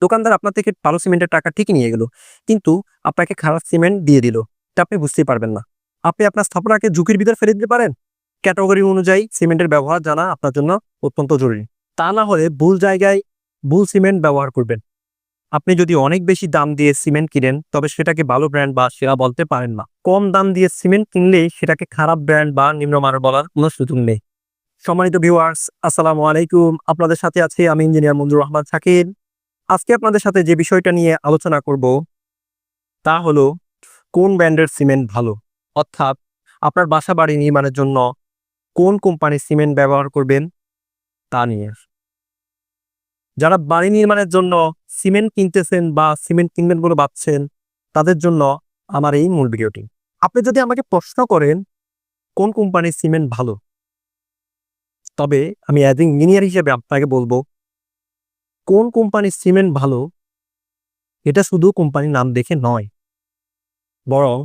দোকানদার আপনার থেকে ভালো সিমেন্টের টাকা ঠিকই নিয়ে গেল, কিন্তু আপনাকে খারাপ সিমেন্ট দিয়ে দিল। এটা আপনি বুঝতেই পারবেন না। আপনি আপনার স্থাপনাকে ঝুঁকির ভিতর ফেলে দিতে পারেন। ক্যাটাগরি অনুযায়ী সিমেন্টের ব্যবহার জানা আপনার জন্য অত্যন্ত জরুরি। তা না হলে ভুল জায়গায় ভুল সিমেন্ট ব্যবহার করবেন। আপনি যদি অনেক বেশি দাম দিয়ে সিমেন্ট কিনেন, তবে সেটাকে ভালো ব্র্যান্ড বা সেরা বলতে পারেন না। কম দাম দিয়ে সিমেন্ট কিনলেই সেটাকে খারাপ ব্র্যান্ড বা নিম্নমানের বলার কোনো সুযোগ নেই। সম্মানিত ভিউয়ার্স, আসসালামু আলাইকুম। আপনাদের সাথে আছি আমি ইঞ্জিনিয়ার মঞ্জুর রহমান শাকির। আজকে আপনাদের সাথে যে বিষয়টা নিয়ে আলোচনা করব তা হলো কোন ব্র্যান্ডের সিমেন্ট ভালো, অর্থাৎ আপনার বাসা বাড়ি নির্মাণের জন্য কোন কোম্পানির সিমেন্ট ব্যবহার করবেন তা নিয়ে। যারা বাড়ি নির্মাণের জন্য সিমেন্ট কিনতেছেন বা সিমেন্ট কিনবেন বলে ভাবছেন, তাদের জন্য আমার এই মূল ভিডিওটি। আপনি যদি আমাকে প্রশ্ন করেন কোন কোম্পানির সিমেন্ট ভালো, তবে আমি অ্যাজ ইঞ্জিনিয়ার হিসেবে আপনাকে বলবো কোন কোম্পানির সিমেন্ট ভালো এটা শুধু কোম্পানির নাম দেখে নয়, বরং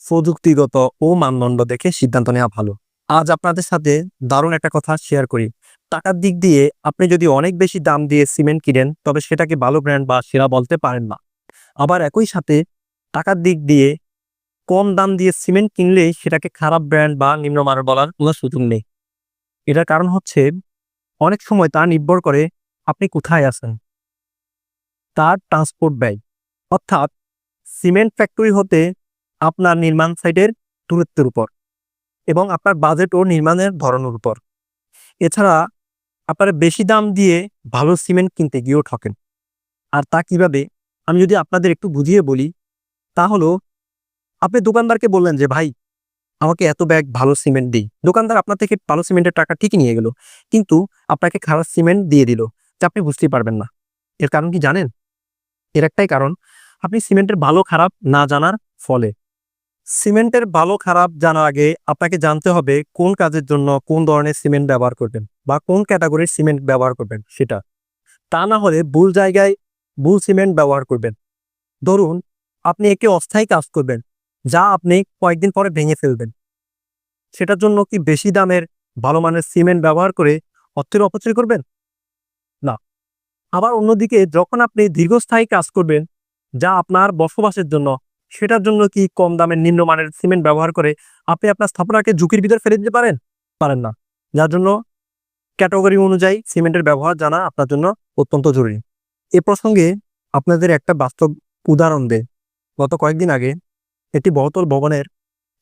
প্রযুক্তিগত ও মানদণ্ড দেখে সিদ্ধান্ত নেওয়া ভালো। আজ আপনাদের সাথে দারুণ একটা কথা শেয়ার করি। টাকার দিক দিয়ে আপনি যদি অনেক বেশি দাম দিয়ে সিমেন্ট কিনেন, তবে সেটাকে ভালো ব্র্যান্ড বা সেরা বলতে পারেন না। আবার একই সাথে টাকার দিক দিয়ে কম দাম দিয়ে সিমেন্ট কিনলেই সেটাকে খারাপ ব্র্যান্ড বা নিম্নমানের বলার কোনো সুযোগ নেই। এটার কারণ হচ্ছে অনেক সময় তা নির্ভর করে আপনি কোথায় আছেন, তার ট্রান্সপোর্ট ব্যয়, অর্থাৎ সিমেন্ট ফ্যাক্টরি হতে আপনার নির্মাণ সাইটের দূরত্বের উপর এবং আপনার বাজেট ও নির্মাণের ধরনের উপর। এছাড়া আপনারা বেশি দাম দিয়ে ভালো সিমেন্ট কিনতে গিয়েও ঠকেন। আর তা কিভাবে, আমি যদি আপনাদের একটু বুঝিয়ে বলি, তা হলো আপনি দোকানদারকে বললেন যে ভাই আমাকে এত ব্যাগ ভালো সিমেন্ট দিই। দোকানদার আপনার থেকে ভালো সিমেন্টের টাকা ঠিকই নিয়ে গেল, কিন্তু আপনাকে খারাপ সিমেন্ট দিয়ে দিল, যা আপনি বুঝতেই পারবেন না। এর কারণ কি জানেন? এর একটাই কারণ, আপনি সিমেন্টের ভালো খারাপ না জানার ফলে। সিমেন্টের ভালো খারাপ জানার আগে আপনাকে জানতে হবে কোন কাজের জন্য কোন ধরনের সিমেন্ট ব্যবহার করবেন বা কোন ক্যাটাগরির সিমেন্ট ব্যবহার করবেন সেটা। তা না হলে ভুল জায়গায় ভুল সিমেন্ট ব্যবহার করবেন। ধরুন আপনি একটি অস্থায়ী কাজ করবেন, যা আপনি কয়েকদিন পরে ভেঙে ফেলবেন। সেটার জন্য কি বেশি দামের ভালো মানের সিমেন্ট ব্যবহার করে অর্থের অপচয় করবেন? না। আবার অন্যদিকে যখন আপনি দীর্ঘস্থায়ী কাজ করবেন, যা আপনার বসবাসের জন্য, সেটার জন্য কি কম দামের নিম্নমানের সিমেন্ট ব্যবহার করে আপনি আপনার স্থাপনাকে ঝুঁকির ভিতর ফেলে দিতে পারেন? পারেন না। যার জন্য ক্যাটাগরি অনুযায়ী সিমেন্টের ব্যবহার জানা আপনার জন্য অত্যন্ত জরুরি। এ প্রসঙ্গে আপনাদের একটা বাস্তব উদাহরণ দেয়। গত কয়েকদিন আগে একটি বহুতল ভবনের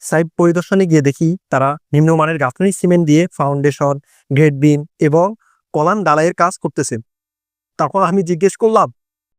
সাইট পরিদর্শনে গিয়ে দেখি তারা নিম্নমানের গাঁথনির সিমেন্ট দিয়ে ফাউন্ডেশন, গ্রেড বিম এবং কলাম ডালাইয়ের কাজ করতেছে। তখন আমি জিজ্ঞেস করলাম,